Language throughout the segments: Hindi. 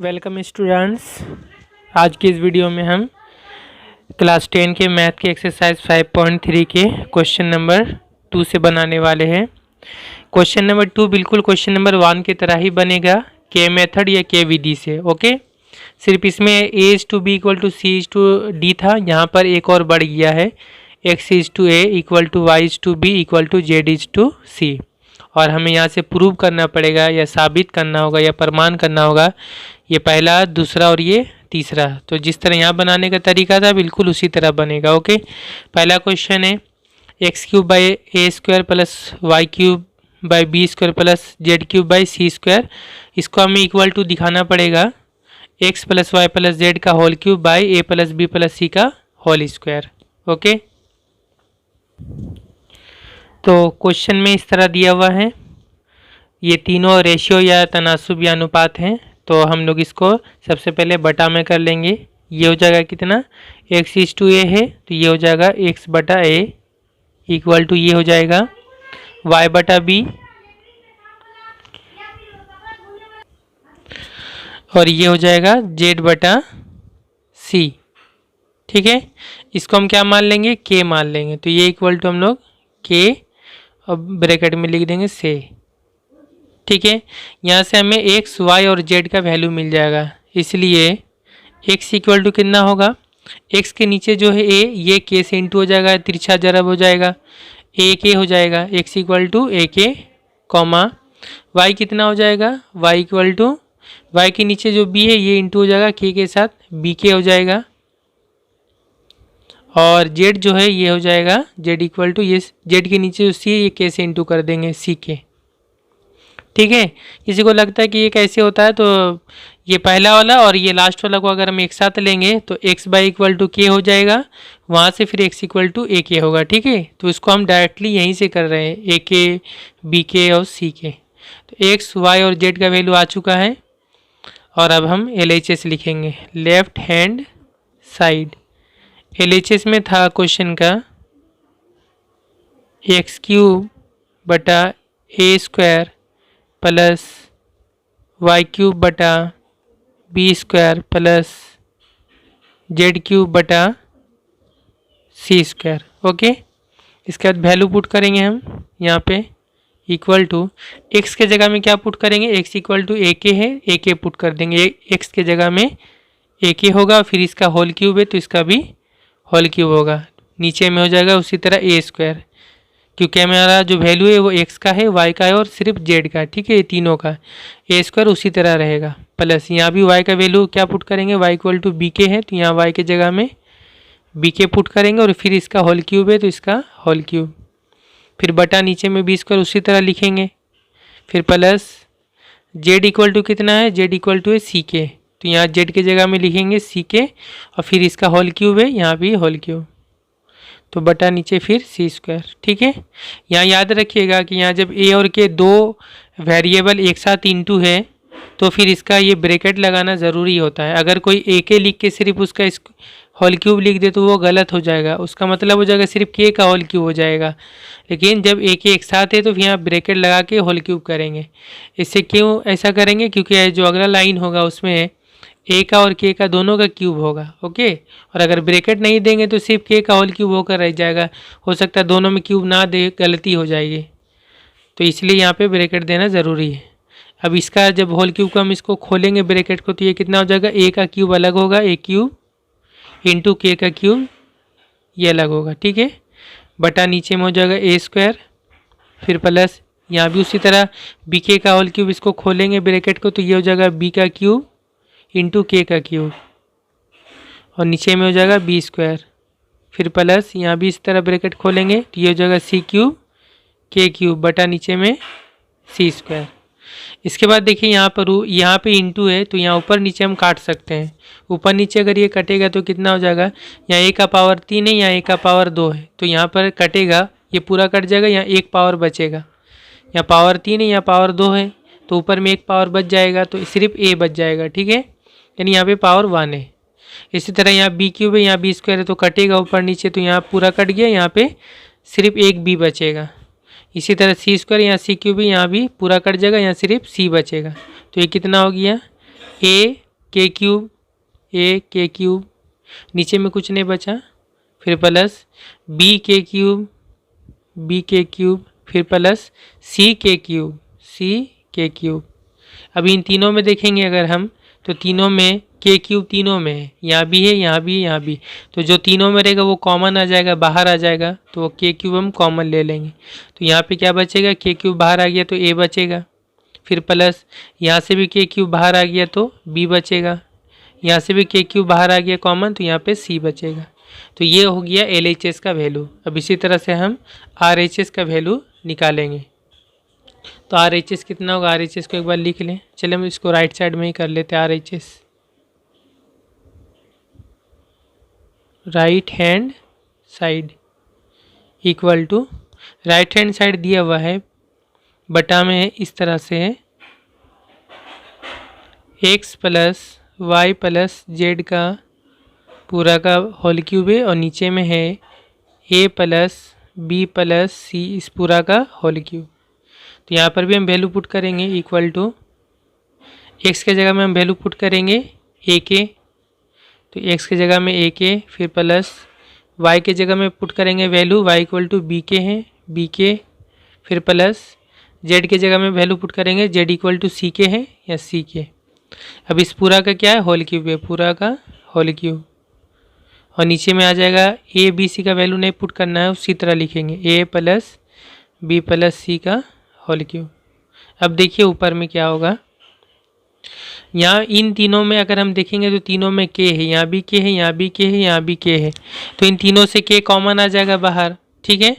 Welcome students. आज की इस वीडियो में हम क्लास 10 के मैथ के एक्सरसाइज 5.3 के क्वेश्चन नंबर 2 से बनाने वाले हैं। क्वेश्चन नंबर 2 बिल्कुल क्वेश्चन नंबर 1 की तरह ही बनेगा, के मेथड या के विधि से। ओके, सिर्फ इसमें a is to b equal to c is to d था, यहाँ पर एक और बढ़ गया है, x is to a equal to y is to b equal to z is to c. और हमें यहाँ से प्रूव करना पड़ेगा या साबित करना होगा या प्रमाण करना होगा, ये पहला, दूसरा और ये तीसरा। तो जिस तरह यहाँ बनाने का तरीका था बिल्कुल उसी तरह बनेगा। ओके, पहला क्वेश्चन है x cube by a square plus y cube by b square plus z cube by c square. इसको हमें इक्वल टू दिखाना पड़ेगा x plus y plus z का whole cube by a plus b plus c का होल स्क्वायर। ओके, तो क्वेश्चन में इस तरह दिया हुआ है, ये तीनों रेशियो या तनासुब या अनुपात हैं। तो हम लोग इसको सबसे पहले बटा में कर लेंगे। ये हो जाएगा कितना, एक्स इज टू ए है तो ये हो जाएगा एक्स बटा ए इक्वल टू ये हो जाएगा वाई बटा बी और ये हो जाएगा जेड बटा सी। ठीक है, इसको हम क्या मान लेंगे, के मान लेंगे। तो ये इक्वल टू हम लोग के और ब्रैकेट में लिख देंगे से। ठीक है, यहाँ से हमें एक्स वाई और जेड का वैल्यू मिल जाएगा, इसलिए एक्स इक्वल टू कितना होगा, एक्स के नीचे जो है ए, ये के से इंटू हो जाएगा, तिरछा जरब हो जाएगा, ए के हो जाएगा, एक्स इक्वल टू ए के कॉमा वाई कितना हो जाएगा, वाई इक्वल टू वाई के नीचे जो बी है ये इंटू हो जाएगा के साथ, बी के हो जाएगा। और जेड जो है ये हो जाएगा जेड इक्वल टू ये जेड के नीचे जो सी है ये के से इंटू कर देंगे सी के। ठीक है, किसी को लगता है कि ये कैसे होता है, तो ये पहला वाला और ये लास्ट वाला को अगर हम एक साथ लेंगे तो x बाई इक्वल टू के हो जाएगा, वहाँ से फिर x इक्वल टू ए के होगा। ठीक है, तो इसको हम डायरेक्टली यहीं से कर रहे हैं, ए के बी के और सी के। तो x y और z का वैल्यू आ चुका है और अब हम LHS लिखेंगे, लेफ्ट हैंड साइड। LHS में था क्वेश्चन का एक्स क्यूब बटा a square plus y cube बटा b square plus z cube बटा सी स्क्वायर। ओके, इसके बाद वैल्यू पुट करेंगे हम यहाँ पे इक्वल टू एक्स के जगह में क्या पुट करेंगे, एक्स इक्वल टू ए के है, ए के पुट कर देंगे, एक्स के जगह में ए के होगा, फिर इसका होल क्यूब है तो इसका भी होल क्यूब होगा, नीचे में हो जाएगा उसी तरह ए स्क्वायर, क्योंकि हमारा जो वैल्यू है वो एक्स का है, वाई का है और सिर्फ जेड का। ठीक है, ये तीनों का ए स्क्वायर उसी तरह रहेगा, प्लस यहाँ भी वाई का वैल्यू क्या पुट करेंगे, वाई इक्वल टू बी के है तो यहाँ वाई के जगह में बी के पुट करेंगे और फिर इसका होल क्यूब है तो इसका होल क्यूब, फिर बटा नीचे में बी स्क्वायर उसी तरह लिखेंगे, फिर प्लस जेड इक्वल टू कितना है, जेड इक्वल टू है सी के, तो यहाँ जेड के जगह में लिखेंगे सी के और फिर इसका होल क्यूब है, यहाँ भी होल क्यूब, तो बटा नीचे फिर सी स्क्वायर। ठीक है, यहाँ याद रखिएगा कि यहाँ जब ए और के दो वेरिएबल एक साथ इंटू है तो फिर इसका ये ब्रैकेट लगाना ज़रूरी होता है। अगर कोई ए के लिख के सिर्फ उसका होल क्यूब लिख दे तो वो गलत हो जाएगा, उसका मतलब हो जाएगा सिर्फ के का होल क्यूब हो जाएगा। लेकिन जब ए के एक साथ है तो फिर यहाँ ब्रैकेट लगा के होल क्यूब करेंगे। इससे क्यों ऐसा करेंगे, क्योंकि जो अगला लाइन होगा उसमें ए का और के का दोनों का क्यूब होगा। ओके, और अगर ब्रैकेट नहीं देंगे तो सिर्फ के का होल क्यूब होकर रह जाएगा, हो सकता है दोनों में क्यूब ना दे, गलती हो जाएगी, तो इसलिए यहाँ पे ब्रैकेट देना ज़रूरी है। अब इसका जब होल क्यूब का हम इसको खोलेंगे ब्रैकेट को तो ये कितना हो जाएगा, ए का क्यूब अलग होगा, ए क्यूब इंटू के का क्यूब ये अलग होगा। ठीक है, बटा नीचे में हो जाएगा ए स्क्वायर, फिर प्लस यहाँ भी उसी तरह बी के का होल क्यूब, इसको खोलेंगे ब्रैकेट को तो ये हो जाएगा बी का क्यूब इंटू के का क्यूब और नीचे में हो जाएगा बी स्क्वायर, फिर प्लस यहाँ भी इस तरह ब्रैकेट खोलेंगे तो ये हो जाएगा सी क्यूब के क्यूब बटा नीचे में सी स्क्वायर। इसके बाद देखिए यहाँ पे इंटू है तो यहाँ ऊपर नीचे हम काट सकते हैं, ऊपर नीचे अगर ये कटेगा तो कितना हो जाएगा, यहाँ ए का पावर 3 है, यहाँ ए का पावर 2 है, तो यहाँ पर कटेगा ये पूरा कट जाएगा, यहाँ एक पावर बचेगा, यहाँ पावर 3 है, यहाँ पावर 2 है, तो ऊपर में एक पावर बच जाएगा तो सिर्फ ए बच जाएगा। ठीक है, यानी यहाँ पे पावर 1 है। इसी तरह यहाँ बी क्यूब है, यहाँ बी स्क्वायर है तो कटेगा ऊपर नीचे, तो यहाँ पूरा कट गया, यहाँ पे सिर्फ एक बी बचेगा। इसी तरह सी स्क्वायर, यहाँ सी क्यूब भी, यहाँ भी पूरा कट जाएगा, यहाँ सिर्फ सी बचेगा, तो ये कितना हो गया, ए के क्यूब, ए के क्यूब, नीचे में कुछ नहीं बचा, फिर प्लस बी के क्यूब, बी के क्यूब, फिर प्लस सी के क्यूब, सी के क्यूब। अब इन तीनों में देखेंगे अगर हम, तो तीनों में के क्यूब तीनों में है, यहाँ भी है, यहाँ भी है, यहाँ भी। तो जो तीनों में रहेगा वो कॉमन आ जाएगा, बाहर आ जाएगा, तो वो के क्यूब हम कॉमन ले लेंगे। तो यहाँ पे क्या बचेगा, के क्यूब बाहर आ गया तो ए बचेगा, फिर प्लस यहाँ से भी के क्यूब बाहर आ गया तो बी बचेगा, यहाँ से भी के क्यूब बाहर आ गया कॉमन तो यहाँ पे सी बचेगा। तो ये हो गया LHS का वैल्यू। अब इसी तरह से हम RHS का वैल्यू निकालेंगे। तो RHS कितना होगा, RHS को एक बार लिख लें। चलिए हम इसको राइट साइड में ही कर लेते हैं। RHS right hand side equal to, right hand side दिया हुआ है, बटा में इस तरह से है x plus y plus z का पूरा का होल क्यूब है, और नीचे में है a प्लस बी प्लस सी इस पूरा का होल क्यूब। तो यहाँ पर भी हम वैल्यू पुट करेंगे इक्वल टू, x के जगह में हम वैल्यू पुट करेंगे a के, तो x के जगह में a के, फिर प्लस y के जगह में पुट करेंगे value y equal to b के है, बी के, फिर प्लस z के जगह में वैल्यू पुट करेंगे z इक्वल टू सी के है या सी के। अब इस पूरा का क्या है, होल क्यूब है, पूरा का होल क्यूब, और नीचे में आ जाएगा ए बी सी का वैल्यू नहीं पुट करना है, उसी तरह लिखेंगे a plus b plus c का होल क्यूब। अब देखिए ऊपर में क्या होगा, यहाँ इन तीनों में अगर हम देखेंगे तो तीनों में के है, यहाँ भी के है, यहाँ भी के है, यहाँ भी के है, तो इन तीनों से के कॉमन आ जाएगा बाहर। ठीक है,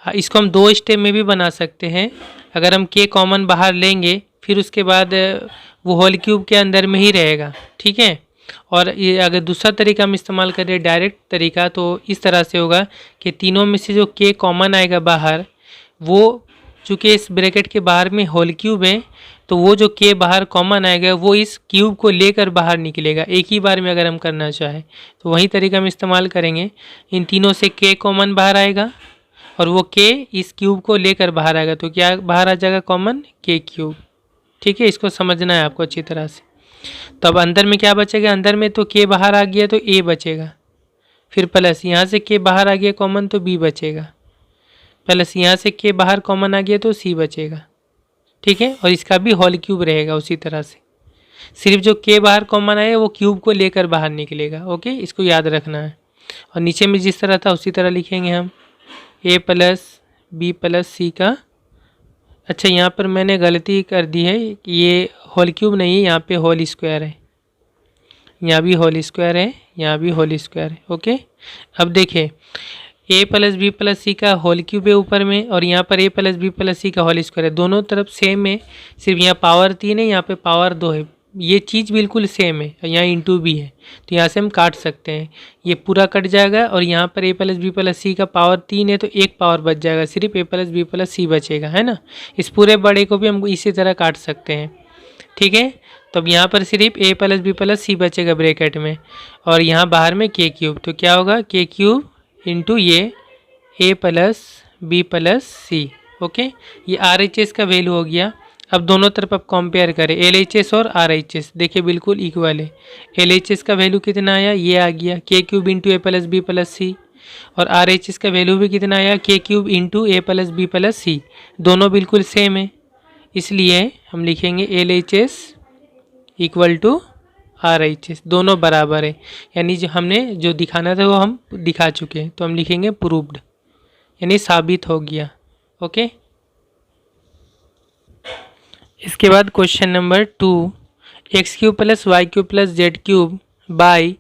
इसको हम दो स्टेप में भी बना सकते हैं। अगर हम के कॉमन बाहर लेंगे फिर उसके बाद वो होल क्यूब के अंदर में ही रहेगा। ठीक है, और ये अगर दूसरा तरीका हम इस्तेमाल करें डायरेक्ट तरीका, तो इस तरह से होगा कि तीनों में से जो के कॉमन आएगा बाहर, वो चूँकि इस ब्रैकेट के बाहर में होल क्यूब है, तो वो जो के बाहर कॉमन आएगा वो इस क्यूब को लेकर बाहर निकलेगा एक ही बार में। अगर हम करना चाहें तो वही तरीका हम इस्तेमाल करेंगे। इन तीनों से के कॉमन बाहर आएगा और वो के इस क्यूब को लेकर बाहर आएगा, तो क्या बाहर आ जाएगा कॉमन, के क्यूब। ठीक है, इसको समझना है आपको अच्छी तरह से। तो अब अंदर में क्या बचेगा, अंदर में तो के बाहर आ गया तो ए बचेगा, फिर प्लस यहाँ से के बाहर आ गया कॉमन तो बी बचेगा, प्लस यहाँ से के बाहर कॉमन आ गया तो सी बचेगा। ठीक है, और इसका भी होल क्यूब रहेगा उसी तरह से, सिर्फ जो के बाहर कॉमन आए वो क्यूब को लेकर बाहर निकलेगा। ओके, इसको याद रखना है। और नीचे में जिस तरह था उसी तरह लिखेंगे हम a plus b plus c का। अच्छा, यहाँ पर मैंने गलती कर दी है, ये होल क्यूब नहीं है, यहाँ पे होल स्क्वायर है, यहाँ भी होल स्क्वायर है, यहाँ भी होल स्क्वायर है। ओके, अब देखिए a plus b plus c का होल क्यूब है ऊपर में, और यहाँ पर a plus b plus c का होल स्क्वायर है, दोनों तरफ सेम है, सिर्फ यहाँ पावर 3 है, यहाँ पे पावर 2 है। ये चीज़ बिल्कुल सेम है, यहाँ इंटू भी है, तो यहाँ से हम काट सकते हैं, ये पूरा कट जाएगा, और यहाँ पर a plus b plus c का पावर 3 है तो एक पावर बच जाएगा, सिर्फ a प्लस बी प्लस सी बचेगा, है ना। इस पूरे बड़े को भी हम इसी तरह काट सकते हैं। ठीक है, तो अब यहाँ पर सिर्फ a प्लस बी प्लस सी बचेगा ब्रैकेट में, और यहाँ बाहर में के क्यूब, तो क्या होगा के क्यूब इंटू ये a plus b plus c. Okay, ये RHS का वैल्यू हो गया। अब दोनों तरफ आप कंपेयर करें, LHS और RHS, देखिए बिल्कुल इक्वल है। LHS का वैल्यू कितना आया, ये आ गया के क्यूब इंटू ए प्लस बी प्लस सी, और RHS का वैल्यू भी कितना आया, के क्यूब इंटू ए प्लस बी प्लस सी, दोनों बिल्कुल सेम है, इसलिए हम लिखेंगे LHS इक्वल टू RHS, दोनों बराबर है, यानी जो हमने जो दिखाना था वो हम दिखा चुके हैं, तो हम लिखेंगे प्रूव्ड, यानी साबित हो गया। ओके, इसके बाद question number 2, x cube plus y cube plus z cube by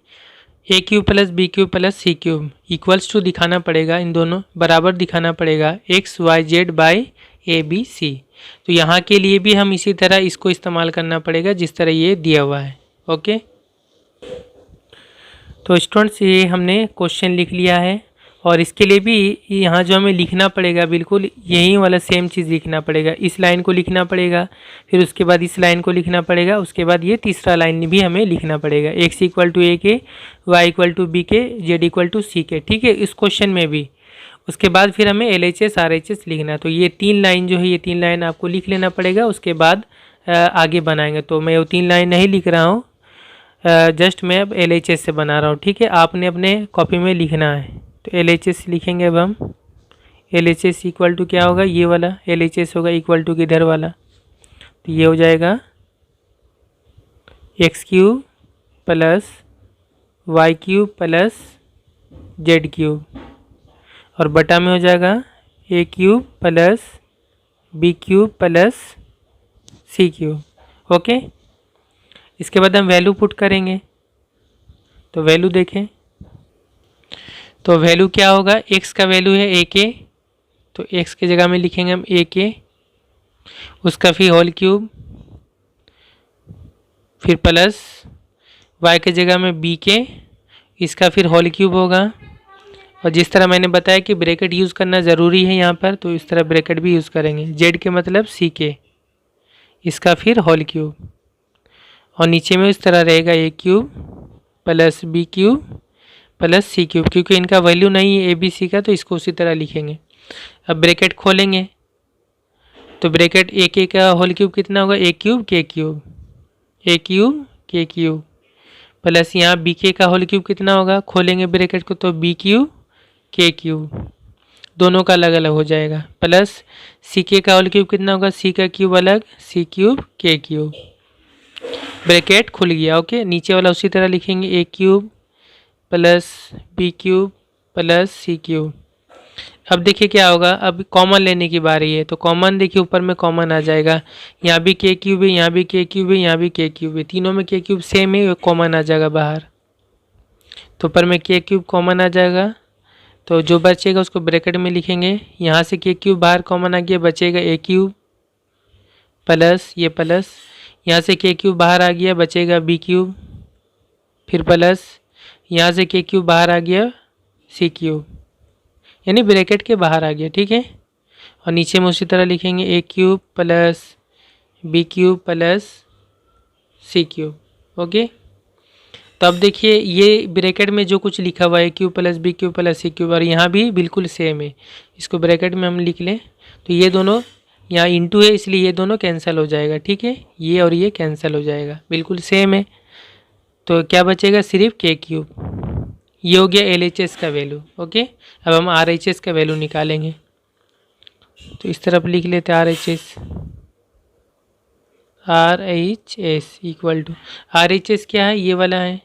a cube plus b cube plus c cube equals to दिखाना पड़ेगा, इन दोनों बराबर दिखाना पड़ेगा x y z by a b c. तो यहाँ के लिए भी हम इसी तरह इसको इस्तेमाल करना पड़ेगा जिस तरह ये दिया हुआ है। ओके, तो स्टूडेंट्स ये हमने क्वेश्चन लिख लिया है, और इसके लिए भी यहाँ जो हमें लिखना पड़ेगा बिल्कुल यही वाला सेम चीज़ लिखना पड़ेगा, इस लाइन को लिखना पड़ेगा, फिर उसके बाद इस लाइन को लिखना पड़ेगा, उसके बाद ये तीसरा लाइन भी हमें लिखना पड़ेगा, एक्स इक्वल टू ए के, वाई इक्वल टू बी के, जेड इक्वल टू सी के। ठीक है, इस क्वेश्चन में भी उसके बाद फिर हमें LHS RHS लिखना, तो ये 3 लाइन जो है ये 3 लाइन आपको लिख लेना पड़ेगा, उसके बाद आगे बनाएंगे। तो मैं वो 3 लाइन नहीं लिख रहा हूँ, जस्ट मैं अब LHS से बना रहा हूँ, ठीक है। आपने अपने कॉपी में लिखना है, तो LHS लिखेंगे अब हम। LHS इक्वल टू क्या होगा, ये वाला LHS होगा इक्वल टू किधर वाला, तो ये हो जाएगा x³ plus y³ plus z³ और बटा में हो जाएगा a³ plus b³ plus c³। Okay, इसके बाद हम वैल्यू पुट करेंगे, तो वैल्यू देखें, तो वैल्यू क्या होगा, x का वैल्यू है ak, तो x की जगह में लिखेंगे हम ak, उसका फिर होल क्यूब, फिर प्लस y की जगह में bk, इसका फिर होल क्यूब होगा। और जिस तरह मैंने बताया कि ब्रैकेट यूज़ करना ज़रूरी है यहाँ पर, तो इस तरह ब्रैकेट भी यूज़ करेंगे। z के मतलब ck, इसका फिर होल क्यूब, और नीचे में इस तरह रहेगा a³ plus b³ plus c³, क्योंकि इनका वैल्यू नहीं है ABC का, तो इसको उसी तरह लिखेंगे। अब ब्रैकेट खोलेंगे, तो ब्रैकेट AK का होल क्यूब कितना होगा, a³ k³ प्लस यहाँ BK का होल क्यूब कितना होगा, खोलेंगे ब्रैकेट को तो B³ k³, दोनों का अलग अलग हो जाएगा, प्लस CK का होल क्यूब कितना होगा, C का क्यूब अलग, C³ k³, ब्रैकेट खुल गया। ओके, नीचे वाला उसी तरह लिखेंगे a³ plus b³ plus c³। अब देखिए क्या होगा, अब कॉमन लेने की बारी है, तो कॉमन देखिए ऊपर में कॉमन आ जाएगा, यहाँ भी k³ है, यहाँ भी k³ है, यहाँ भी k³ है, तीनों में k³ सेम है, कॉमन आ जाएगा बाहर, तो ऊपर में k³ कॉमन आ जाएगा, तो जो बचेगा उसको ब्रैकेट में लिखेंगे। यहाँ से k³ बाहर कॉमन आ गया, बचेगा a³ प्लस ये प्लस, यहाँ से k³ बाहर आ गया, बचेगा b³, फिर प्लस यहाँ से k³ बाहर आ गया c³, यानी ब्रैकेट के बाहर आ गया, ठीक है। और नीचे में उसी तरह लिखेंगे a³ plus b³ plus c³। Okay, तो अब देखिए ये ब्रैकेट में जो कुछ लिखा हुआ है a³ plus b³ plus c³, और यहाँ भी बिल्कुल सेम है, इसको ब्रैकेट में हम लिख लें, तो ये दोनों यहाँ इंटू है, इसलिए ये दोनों कैंसिल हो जाएगा, ठीक है, ये और ये कैंसिल हो जाएगा, बिल्कुल सेम है, तो क्या बचेगा, सिर्फ k³। ये हो गया LHS का वैल्यू। ओके, अब हम RHS का वैल्यू निकालेंगे, तो इस तरफ लिख लेते हैं RHS इक्वल टू, RHS क्या है, ये वाला है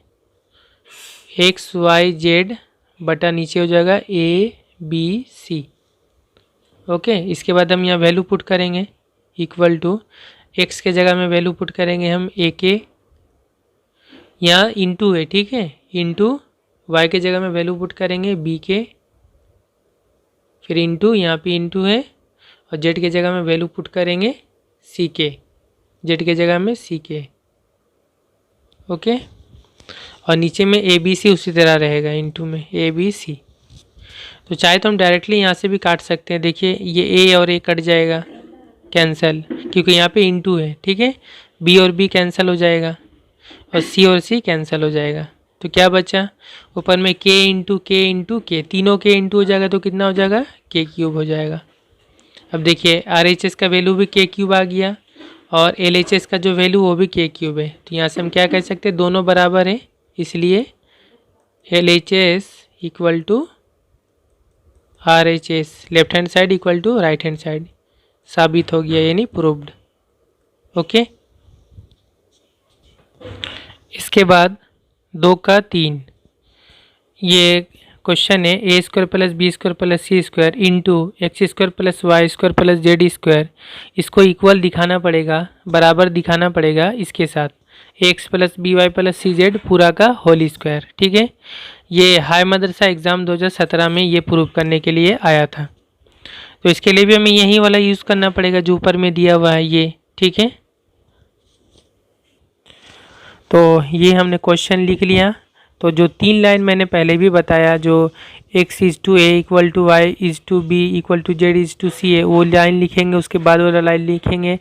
XYZ बटा नीचे हो जाएगा ABC। ओके, इसके बाद हम यहाँ वैल्यू पुट करेंगे इक्वल टू, x के जगह में वैल्यू पुट करेंगे हम AK, यहाँ इंटू है, ठीक है, इंटू y के जगह में वैल्यू पुट करेंगे BK, फिर इंटू यहाँ पे इंटू है, और z के जगह में वैल्यू पुट करेंगे CK, z के जगह में CK। ओके, और नीचे में ABC उसी तरह रहेगा, इंटू में ABC। तो चाहे तो हम डायरेक्टली यहाँ से भी काट सकते हैं, देखिए ये A और A कट जाएगा कैंसिल, क्योंकि यहाँ पे इंटू है, ठीक है, B और B कैंसिल हो जाएगा, और C और C कैंसिल हो जाएगा, तो क्या बचा, ऊपर में K इंटू K, तीनों K इंटू हो जाएगा, तो कितना हो जाएगा, k³ हो जाएगा। अब देखिए RHS का वैल्यू भी k³ आ गया, और LHS का जो वैल्यू वो भी k³ है, तो यहाँ से हम क्या कह सकते हैं, दोनों बराबर है, इसलिए LHS equal to RHS, left hand side equal to right hand side, साबित हो गया, यानी प्रूव्ड। ओके, इसके बाद 2 का 3, ये क्वेश्चन है a² plus b² plus c² into x² plus y² plus z², इसको इक्वल दिखाना पड़ेगा, बराबर दिखाना पड़ेगा इसके साथ x plus by plus cz पूरा का होल स्क्वायर, ठीक है। ये हाई मदरसा एग्ज़ाम 2017 में ये प्रूव करने के लिए आया था, तो इसके लिए भी हमें यही वाला यूज़ करना पड़ेगा जो ऊपर में दिया हुआ है ये, ठीक है। तो ये हमने क्वेश्चन लिख लिया, तो जो 3 लाइन मैंने पहले भी बताया, जो x is to a equal to y is to b equal to z is to c है, वो लाइन लिखेंगे, उसके बाद वाला लाइन लिखेंगे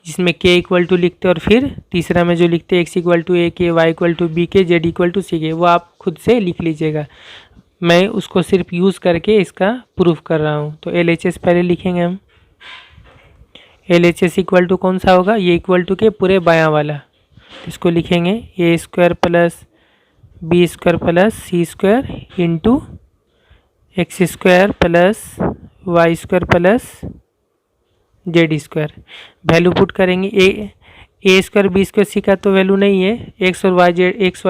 जिसमें k इक्वल टू लिखते, और फिर तीसरा में जो लिखते x इक्वल टू a के, y इक्वल टू b के, z इक्वल टू c के, वो आप खुद से लिख लीजिएगा, मैं उसको सिर्फ यूज़ करके इसका प्रूफ कर रहा हूँ। तो LHS पहले लिखेंगे हम, LHS इक्वल टू कौन सा होगा, ये इक्वल टू के पूरे बायां वाला, इसको लिखेंगे a square plus b square plus c square into x square plus y square plus z square. Value put करेंगे, a square b square c का तो वैल्यू नहीं है, एक्स वाई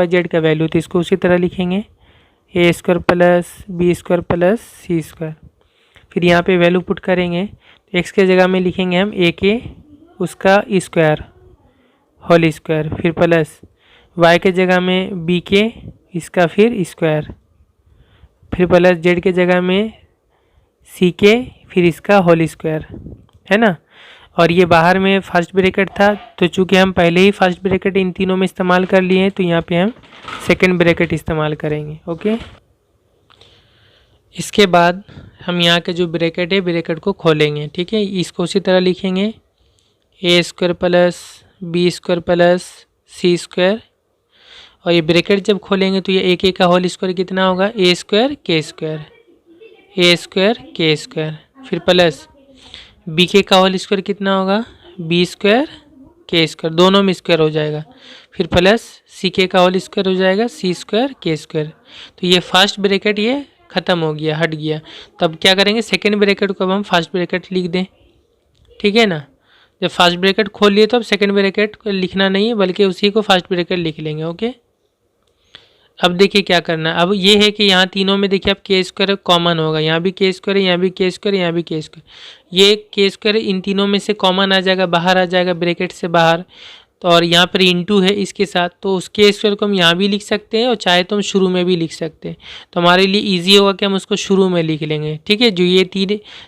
जेड का वैल्यू, तो इसको उसी तरह लिखेंगे a square plus b square plus c square. फिर यहाँ पे वैल्यू पुट करेंगे, एक्स के जगह में लिखेंगे हम ए के उसका स्क्वायर होल स्क्वायर, फिर प्लस वाई के जगह में बी के इसका फिर स्क्वायर, फिर प्लस जेड के जगह में सी के फिर इसका होल स्क्वायर, है ना। और ये बाहर में फर्स्ट ब्रैकेट था, तो चूंकि हम पहले ही फर्स्ट ब्रैकेट इन तीनों में इस्तेमाल कर लिए हैं, तो यहाँ पे हम सेकंड ब्रैकेट इस्तेमाल करेंगे। ओके, इसके बाद हम यहाँ के जो ब्रैकेट है ब्रैकेट को खोलेंगे। ठीक है, इसको उसी तरह लिखेंगे a square plus b square plus c square, और ये ब्रैकेट जब खोलेंगे तो ये एक का होल स्क्वायर कितना होगा, ए स्क्वायर के स्क्वायर, ए स्क्वायर के स्क्वायर, फिर प्लस बी के का होल स्क्वायर कितना होगा, बी स्क्वायर के स्क्वायर, दोनों में स्क्वायर हो जाएगा, फिर प्लस सी के का होल स्क्वायर हो जाएगा, सी स्क्वायर के स्क्वायर। तो ये फर्स्ट ब्रैकेट ये ख़त्म हो गया, हट गया। तब क्या करेंगे, सेकेंड ब्रैकेट को अब हम फर्स्ट ब्रैकेट लिख दें। ठीक है ना, जब फर्स्ट ब्रैकेट खोल लिए तो अब सेकेंड ब्रैकेट को लिखना नहीं है, बल्कि उसी को फर्स्ट ब्रैकेट लिख लेंगे। ओके, अब देखिए क्या करना है। अब ये है कि यहाँ तीनों में देखिए अब के स्क्वायर कॉमन होगा, यहाँ भी के स्क्वायर है, यहाँ भी के स्क्वायर, यहाँ भी के स्क्वायर, ये के स्क्वायर इन तीनों में से कॉमन आ जाएगा, बाहर आ जाएगा ब्रैकेट से बाहर। तो और यहाँ पर इंटू है इसके साथ, तो उस के स्क्वायर को हम यहाँ भी लिख सकते हैं और चाहे तो हम शुरू में भी लिख सकते हैं। तो हमारे लिए ईजी होगा कि हम उसको शुरू में लिख लेंगे। ठीक है, जो ये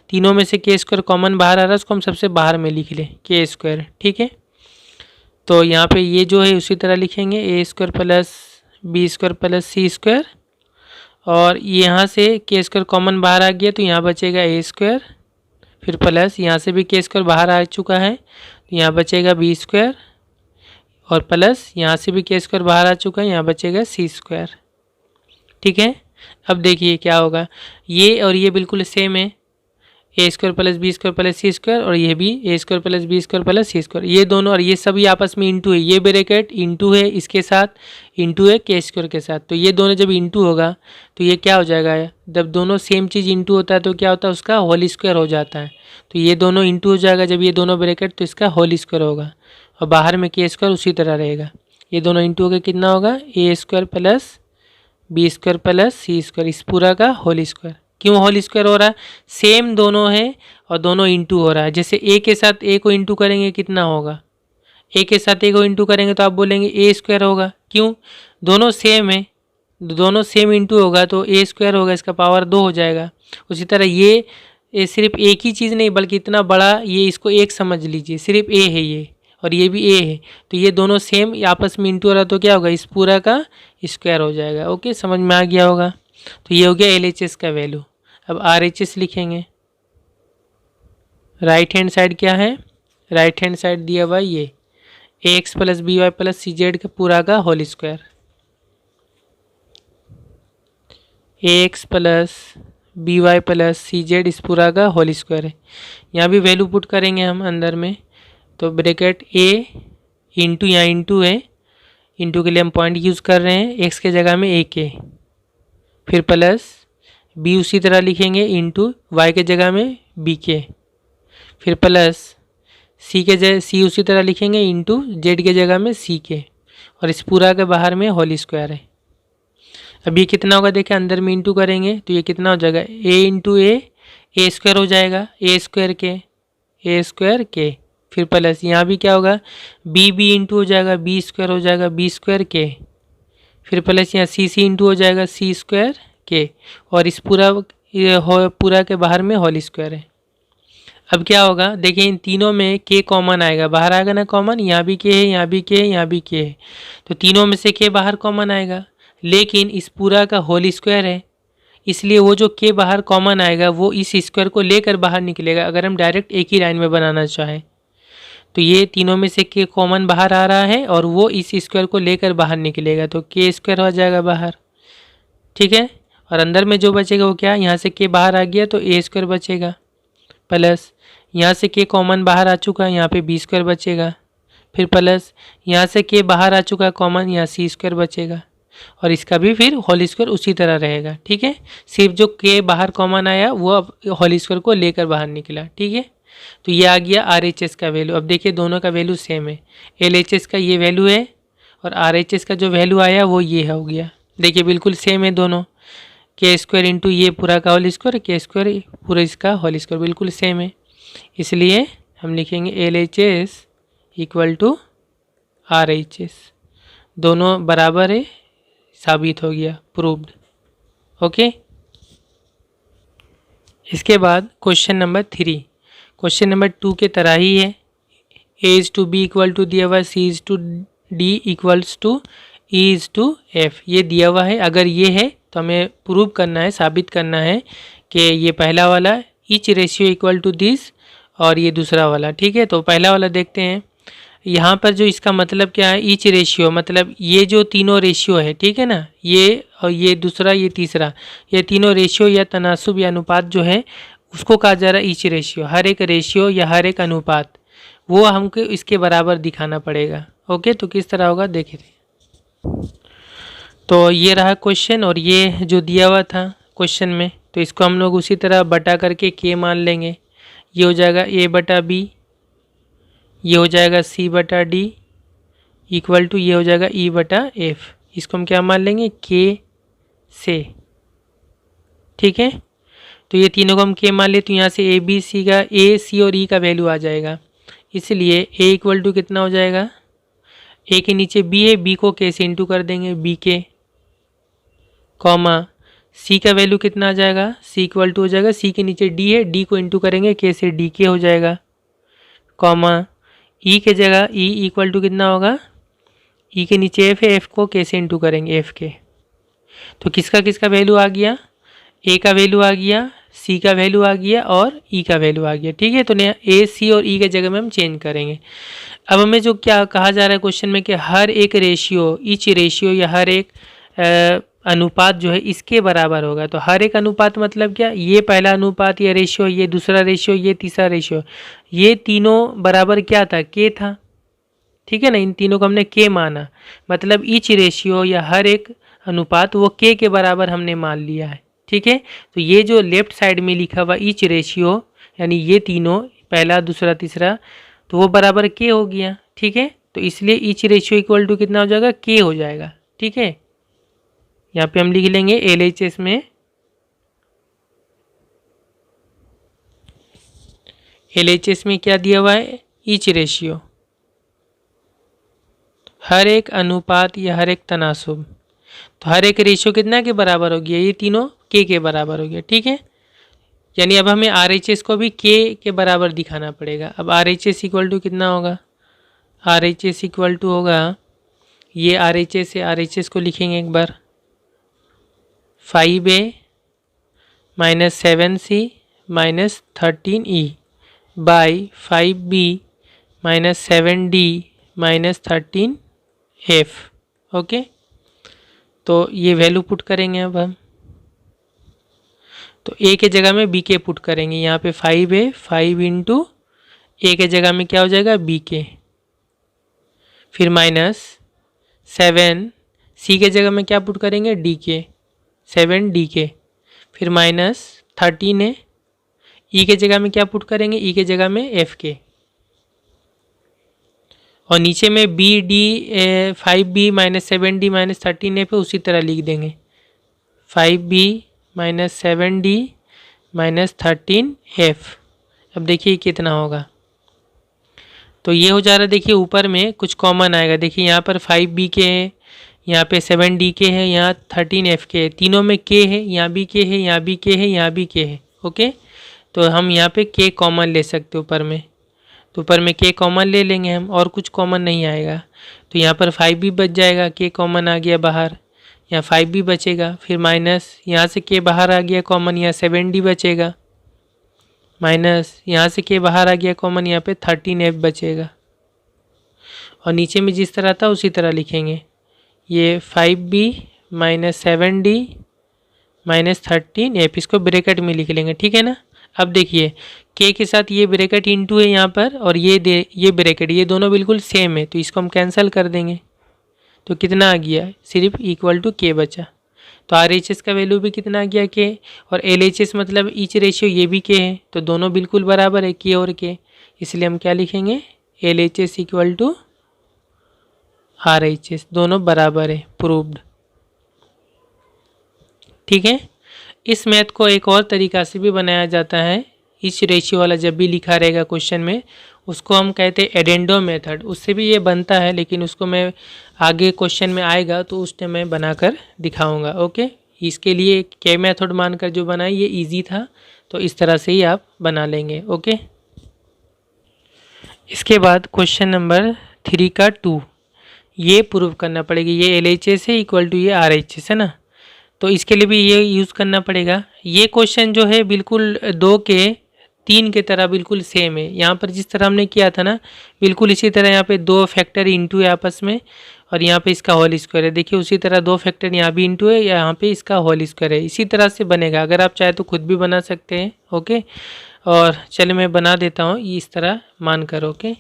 तीनों में से के स्क्वायर कॉमन बाहर आ रहा है उसको हम सबसे बाहर में लिख लें, के स्क्वायर। ठीक है, तो यहाँ पे ये जो है उसी तरह लिखेंगे a square plus b square plus c square, और यहाँ से के स्क्वायर कॉमन बाहर आ गया तो यहाँ बचेगा ए स्क्वायर, फिर प्लस यहाँ से भी के स्क्वायर बाहर आ चुका है तो यहाँ बचेगा बी स्क्वायर, और प्लस यहाँ से भी के स्क्वायर बाहर आ चुका है, यहाँ बचेगा सी स्क्वायर। ठीक है, अब देखिए क्या होगा, ये और ये बिल्कुल सेम है, a square plus b square plus c square, और ये भी a square plus b square plus c square, ये दोनों और ये सभी आपस में इंटू है, ये ब्रैकेट इंटू है इसके साथ, इंटू है के स्क्वायर के साथ। तो ये दोनों जब इंटू होगा तो ये क्या हो जाएगा, जब दोनों सेम चीज़ इंटू होता है तो क्या होता है, उसका होल स्क्वायर हो जाता है। तो ये दोनों इंटू हो जाएगा जब ये दोनों ब्रैकेट, तो इसका होल स्क्वायर होगा, और बाहर में के स्क्वायर उसी तरह रहेगा। ये दोनों इंटू होकर कितना होगा, a square plus b square plus c square, इस पूरा का होल स्क्वायर। क्यों होल स्क्वायर हो रहा है, सेम दोनों है और दोनों इंटू हो रहा है। जैसे ए के साथ ए को इंटू करेंगे कितना होगा, ए के साथ ए को इंटू करेंगे तो आप बोलेंगे ए स्क्वायर होगा, क्यों, दोनों सेम है, दोनों सेम इंटू होगा तो ए स्क्वायर होगा, इसका पावर 2 हो जाएगा। उसी तरह ये सिर्फ एक ही चीज़ नहीं बल्कि इतना बड़ा, ये इसको एक समझ लीजिए, सिर्फ ए है ये और ये भी ए है, तो ये दोनों सेम आपस में इंटू हो रहा तो क्या होगा, इस पूरा का स्क्वायर हो जाएगा। ओके, समझ में आ गया होगा। तो ये हो गया LHS का वैल्यू। अब RHS लिखेंगे। राइट हैंड साइड क्या है, राइट हैंड साइड दिया हुआ ये AX plus BY plus CZ का पूरा का whole square, AX plus BY plus CZ इस पूरा का होल स्क्वायर है। यहाँ भी वैल्यू पुट करेंगे हम अंदर में, तो ब्रैकेट A इंटू, यहाँ इंटू है, इंटू के लिए हम पॉइंट यूज़ कर रहे हैं, एक्स के जगह में AK, फिर प्लस बी उसी तरह लिखेंगे इंटू वाई के जगह में BK, फिर प्लस सी के जगह सी उसी तरह लिखेंगे इंटू जेड के जगह में CK, और इस पूरा के बाहर में होल स्क्वायर है। अब ये कितना होगा देखिए, अंदर में इंटू करेंगे तो ये कितना हो जाएगा, A इंटू ए स्क्वायर हो जाएगा, ए स्क्वायर के, फिर प्लस यहाँ भी क्या होगा, बी इंटू हो जाएगा, बी स्क्वायर हो जाएगा, बी स्क्वायर के, फिर प्लस यहाँ सी इंटू हो जाएगा, सी स्क्वायर के, और इस पूरा के बाहर में होल स्क्वायर है। अब क्या होगा देखिए, इन तीनों में के कॉमन आएगा, बाहर आएगा ना कॉमन, यहाँ भी के है, यहाँ भी के है, यहाँ भी के है, तो तीनों में से के बाहर कॉमन आएगा, लेकिन इस पूरा का होल स्क्वायर है, इसलिए वो जो के बाहर कॉमन आएगा वो इस स्क्वायर को लेकर बाहर निकलेगा। अगर हम डायरेक्ट एक ही लाइन में बनाना चाहें तो ये तीनों में से के कॉमन बाहर आ रहा है और वो इस स्क्वायर को लेकर बाहर निकलेगा, तो के स्क्वायर हो जाएगा बाहर। ठीक है, और अंदर में जो बचेगा वो क्या, यहाँ से के बाहर आ गया तो ए स्क्वायर बचेगा, प्लस यहाँ से के कॉमन बाहर आ चुका है, यहाँ पे बी स्क्वायर बचेगा, फिर प्लस यहाँ से के बाहर आ चुका है कॉमन, यहाँ सी स्क्वायर बचेगा और इसका भी फिर होल स्क्वायर उसी तरह रहेगा। ठीक है, सिर्फ जो के बाहर कॉमन आया वो अब होल स्क्वायर को लेकर बाहर निकला। ठीक है, तो ये आ गया RHS का वैल्यू। अब देखिए दोनों का वैल्यू सेम है, LHS का ये वैल्यू है और RHS का जो वैल्यू आया वो ये हो गया। देखिए बिल्कुल सेम है दोनों, के स्क्वायर इंटू ये पूरा का होल स्क्वायर, के स्क्वायर पूरा इसका होल स्क्वायर बिल्कुल सेम है, इसलिए हम लिखेंगे LHS इक्वल टू RHS, दोनों बराबर है, साबित हो गया, प्रूव्ड। ओके, इसके बाद क्वेश्चन नंबर 3, क्वेश्चन नंबर 2 के तरह ही है। A is to b equal to दिया हुआ, C is to D equals to E is to F, ये दिया हुआ है। अगर ये है तो हमें प्रूव करना है, साबित करना है कि ये पहला वाला each ratio equal to this और ये दूसरा वाला। ठीक है, तो पहला वाला देखते हैं। यहाँ पर जो इसका मतलब क्या है, ईच रेशियो मतलब ये जो तीनों रेशियो है, ठीक है ना, ये और ये दूसरा ये तीसरा, ये तीनों रेशियो या तनासुब या अनुपात जो है उसको कहा जा रहा है ईच रेशियो। हर एक रेशियो या हर एक अनुपात वो हमको इसके बराबर दिखाना पड़ेगा। ओके, तो किस तरह होगा देखिए। तो ये रहा क्वेश्चन और ये जो दिया हुआ था क्वेश्चन में, तो इसको हम लोग उसी तरह बटा करके के मान लेंगे। ये हो जाएगा A बटा B, ये हो जाएगा C बटा D इक्वल टू ये हो जाएगा E बटा F। इसको हम क्या मान लेंगे, K से। ठीक है, तो ये तीनों को हम K मान ले, तो यहाँ से A B C का A C और E का वैल्यू आ जाएगा, इसलिए A इक्वल टू कितना हो जाएगा, A के नीचे B है, B को K से इंटू कर देंगे, B के कॉमा C का वैल्यू कितना आ जाएगा, C इक्वल टू हो जाएगा, C के नीचे D है, D को इंटू करेंगे K से, D के हो जाएगा, कॉमा E के जगह E इक्वल टू कितना होगा, E के नीचे F है, F को K से इंटू करेंगे F के। तो किसका किसका वैल्यू आ गया, A का वैल्यू आ गया, C का वैल्यू आ गया और E का वैल्यू आ गया। ठीक है, तो नया A C और E के जगह में हम चेंज करेंगे। अब हमें जो क्या कहा जा रहा है क्वेश्चन में कि हर एक रेशियो, ईच रेशियो या हर एक अनुपात जो है इसके बराबर होगा। तो हर एक अनुपात मतलब क्या, ये पहला अनुपात, ये रेशियो, ये दूसरा रेशियो, ये तीसरा रेशियो, ये तीनों बराबर क्या था, के था। ठीक है ना, इन तीनों को हमने के माना, मतलब ईच रेशियो या हर एक अनुपात वो के बराबर हमने मान लिया है। ठीक है, तो ये जो लेफ्ट साइड में लिखा हुआ ईच रेशियो यानी ये तीनों पहला दूसरा तीसरा, तो वो बराबर के हो गया। ठीक है, तो इसलिए ईच रेशियो इक्वल टू कितना हो जाएगा, के हो जाएगा। ठीक है, यहाँ पे हम लिख लेंगे LHS में, LHS में क्या दिया हुआ है, ईच रेशियो, हर एक अनुपात या हर एक तनासुब। तो हर एक रेशियो कितना के बराबर हो गया, ये तीनों के बराबर हो गया। ठीक है, यानी अब हमें RHS को भी के बराबर दिखाना पड़ेगा। अब RHS इक्वल टू कितना होगा, RHS इक्वल टू होगा, ये RHS है, RHS को लिखेंगे एक बार, 5A minus 7C minus 13E by 5B minus 7D minus 13F। Okay, तो ये वैल्यू पुट करेंगे अब हम, तो A के जगह में B के पुट करेंगे। यहाँ पे 5A, 5 इंटू A के जगह में क्या हो जाएगा, B के, फिर माइनस 7 C के जगह में क्या पुट करेंगे, D के, 7 D के, फिर माइनस 13 है, E के जगह में क्या पुट करेंगे, E के जगह में F के, और नीचे में B D 5B minus 7D minus 13F है, उसी तरह लिख देंगे 5B minus 7D minus 13F। अब देखिए कितना होगा, तो ये हो जा रहा है। देखिए ऊपर में कुछ कॉमन आएगा, देखिए यहाँ पर 5B के है, यहाँ पे 7D के है, यहाँ 13F के है, तीनों में के है, यहाँ भी के है, यहाँ भी के है, यहाँ भी के है। ओके, तो हम यहाँ पे के कॉमन ले सकते ऊपर में, तो ऊपर में के कॉमन ले लेंगे हम, और कुछ कॉमन नहीं आएगा। तो यहाँ पर 5B बच जाएगा, के कॉमन आ गया बाहर, यहाँ 5B बचेगा, फिर माइनस यहाँ से के बाहर आ गया कॉमन, यहाँ 7D बचेगा, माइनस यहाँ से के बाहर आ गया कॉमन, यहाँ पे 13F बचेगा, और नीचे में जिस तरह था उसी तरह लिखेंगे, ये 5B minus 7D minus 13F, इसको ब्रैकेट में लिख लेंगे। ठीक है ना, अब देखिए के के साथ ये ब्रैकेट इनटू है यहाँ पर, और ये ब्रैकेट, ये दोनों बिल्कुल सेम है, तो इसको हम कैंसिल कर देंगे। तो कितना आ गया, सिर्फ इक्वल टू के बचा। तो आर एच एस का वैल्यू भी कितना आ गया के, और एल एच एस मतलब ईच रेशियो ये भी के है, तो दोनों बिल्कुल बराबर है के और के, इसलिए हम क्या लिखेंगे, L H S equal to R H S, दोनों बराबर है, प्रूव्ड। ठीक है। इस मैथ को एक और तरीका से भी बनाया जाता है, इस रेशियो वाला जब भी लिखा रहेगा क्वेश्चन में, उसको हम कहते हैं एडेंडो मेथड, उससे भी ये बनता है, लेकिन उसको मैं आगे क्वेश्चन में आएगा तो उस टाइम मैं बनाकर दिखाऊंगा। ओके, इसके लिए के मेथड मानकर जो बनाई ये इजी था, तो इस तरह से ही आप बना लेंगे। ओके, इसके बाद क्वेश्चन नंबर 3 का 2, ये प्रूव करना पड़ेगा, ये एल एच एस है इक्वल टू ये आर एच एस है ना, तो इसके लिए भी ये यूज़ करना पड़ेगा। ये क्वेश्चन जो है बिल्कुल 2 के 3 के तरह बिल्कुल सेम है, यहाँ पर जिस तरह हमने किया था ना, बिल्कुल इसी तरह यहाँ पे 2 फैक्टर इंटू है आपस में, और यहाँ पे इसका होल स्क्वायर है। देखिए उसी तरह 2 फैक्टर यहाँ भी इंटू है, यहाँ पे इसका होल स्क्वायर है, इसी तरह से बनेगा। अगर आप चाहे तो खुद भी बना सकते हैं। ओके, और चलिए मैं बना देता हूँ इस तरह मानकर। ओके,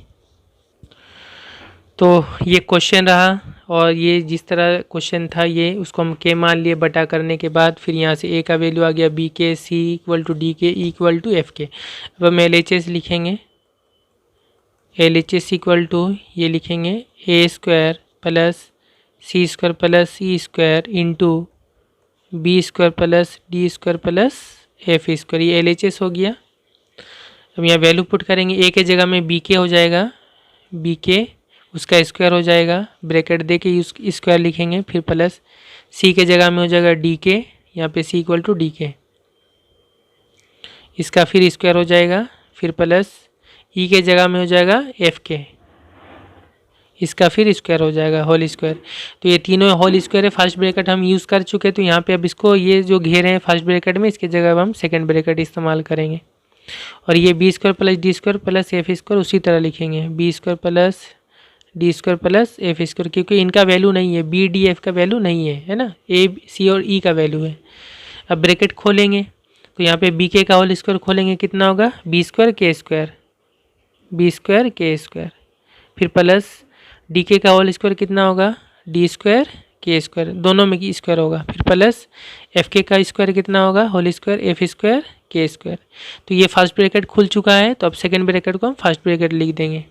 तो ये क्वेश्चन रहा, और ये जिस तरह क्वेश्चन था ये, उसको हम के मान लिए, बटा करने के बाद फिर यहाँ से ए का वैल्यू आ गया बी के, सी इक्वल टू डी के, ई इक्वल टू एफ के। अब हम एल एच एस लिखेंगे, L H S equal to ये लिखेंगे a square plus c square plus e square into b square plus d square plus f square, ये एल एच एस हो गया। अब यहाँ वैल्यू पुट करेंगे, ए के जगह में बी के हो जाएगा, बी के उसका स्क्वायर हो जाएगा, ब्रैकेट दे के स्क्वायर लिखेंगे, फिर प्लस सी के जगह में हो जाएगा डी के, यहाँ पे सी इक्वल टू डी के, इसका फिर स्क्वायर हो जाएगा, फिर प्लस ई के जगह में हो जाएगा एफ के, इसका फिर स्क्वायर हो जाएगा, होल स्क्वायर। तो ये तीनों होल स्क्वायर है, फर्स्ट ब्रैकेट हम यूज़ कर चुके, तो यहाँ पे अब इसको ये जो घेरे हैं फर्स्ट ब्रैकेट में, इसके जगह अब हम सेकेंड ब्रैकेट इस्तेमाल करेंगे, और ये b square plus d square plus f square उसी तरह लिखेंगे, b square plus d square plus f square, क्योंकि इनका वैल्यू नहीं है, बी डी एफ का वैल्यू नहीं है ना, ए सी और ई का वैल्यू है। अब ब्रैकेट खोलेंगे तो यहाँ पे बी के का होल स्क्वायर खोलेंगे, कितना होगा, बी स्क्वायर के स्क्वायर, बी स्क्वायर के स्क्वायर, फिर प्लस डी के का होल स्क्वायर कितना होगा, डी स्क्वायर के स्क्वायर, दोनों में की स्क्वायर होगा, फिर प्लस एफ के का स्क्वायर कितना होगा, होल स्क्वायर एफ स्क्वायर के स्क्वायर। तो ये फर्स्ट ब्रैकेट खुल चुका है, तो अब सेकेंड ब्रैकेट को हम फर्स्ट ब्रैकेट लिख देंगे,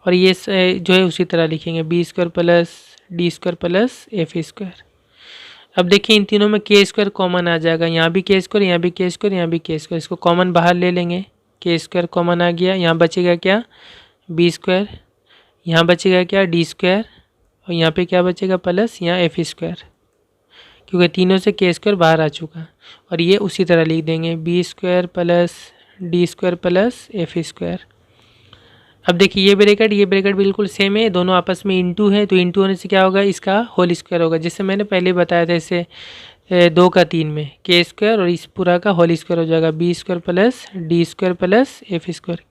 और ये जो है उसी तरह लिखेंगे, b square plus d square plus f square. अब देखिए इन तीनों में के स्क्वायर कॉमन आ जाएगा, यहाँ भी के स्क्वायर, यहाँ भी के स्क्वायर, यहाँ भी के स्क्वायर, इसको कॉमन बाहर ले लेंगे, के स्क्वायर कॉमन आ गया, यहाँ बचेगा क्या, बी स्क्वायर, यहाँ बचेगा क्या, डी स्क्वायर, और यहाँ पे क्या बचेगा, प्लस यहाँ एफ स्क्वायर, क्योंकि तीनों से के स्क्वायर बाहर आ चुका, और ये उसी तरह लिख देंगे, b square plus d square plus f square. अब देखिए ये ब्रैकेट बिल्कुल सेम है, दोनों आपस में इंटू है, तो इंटू होने से क्या होगा, इसका होल स्क्वायर होगा, जैसे मैंने पहले बताया था, इससे 2 का 3 में के स्क्वायर, और इस पूरा का होल स्क्वायर हो जाएगा, b square plus d square plus f square,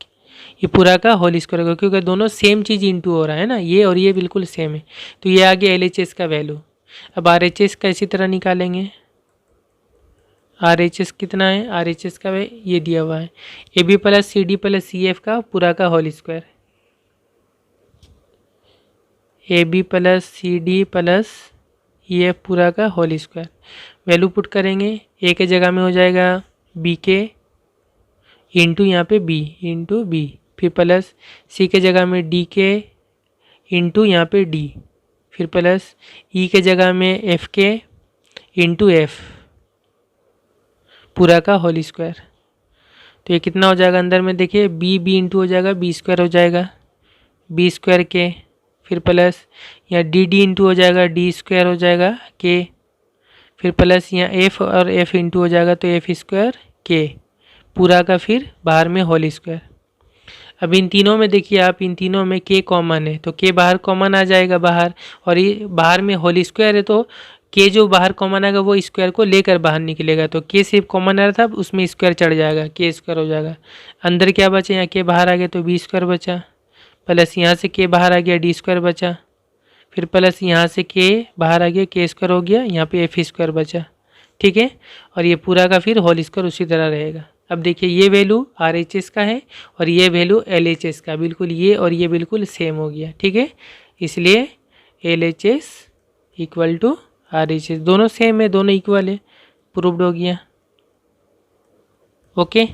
ये पूरा का होल स्क्वायर होगा, क्योंकि दोनों सेम चीज़ इंटू हो रहा है ना, ये और ये बिल्कुल सेम है। तो ये आ गया एल एच एस का वैल्यू। अब आर एच एस का इसी तरह निकालेंगे, आर एच एस कितना है, आर एच एस का ये दिया हुआ है, a b plus c d plus c f का पूरा का whole square, a b plus c d plus e f पूरा का होल स्क्वायर। वैल्यू पुट करेंगे, ए के जगह में हो जाएगा बी के इंटू यहाँ पे बी इंटू बी, फिर प्लस सी के जगह में डी के इंटू यहाँ पे डी, फिर प्लस ई के जगह में एफ के इंटू एफ पूरा का होल स्क्वायर। तो ये कितना हो जाएगा, अंदर में देखिए बी इंटू हो जाएगा, बी स्क्वायर हो जाएगा, बी स्क्वायर के, फिर प्लस यहाँ डी इंटू हो जाएगा, डी स्क्वायर हो जाएगा के, फिर प्लस यहाँ एफ और एफ इंटू हो जाएगा, तो एफ स्क्वायर के पूरा का फिर बाहर में होल स्क्वायर। अब इन तीनों में देखिए आप, इन तीनों में के कॉमन है, तो के बाहर कॉमन आ जाएगा बाहर, और ये बाहर में होल स्क्वायर है, तो के जो बाहर कॉमन आएगा वो स्क्वायर को लेकर बाहर निकलेगा, तो के सिर्फ कॉमन आ रहा था, उसमें स्क्वायर चढ़ जाएगा, के स्क्वायर हो जाएगा। अंदर क्या बचा, यहाँ के बाहर आ गया तो बी स्क्वायर बचा, प्लस यहाँ से के बाहर आ गया डी स्क्वायर बचा, फिर प्लस यहाँ से के बाहर आ गया के स्क्वायर हो गया, यहाँ पे एफ स्क्वायर बचा। ठीक है, और ये पूरा का फिर होल स्क्वायर उसी तरह रहेगा। अब देखिए ये वैल्यू RHS का है और ये वैल्यू LHS का, बिल्कुल ये और ये बिल्कुल सेम हो गया, ठीक है। इसलिए LHS इक्वल टू RHS, दोनों सेम है, दोनों इक्वल है, प्रूव्ड हो गया। ओके।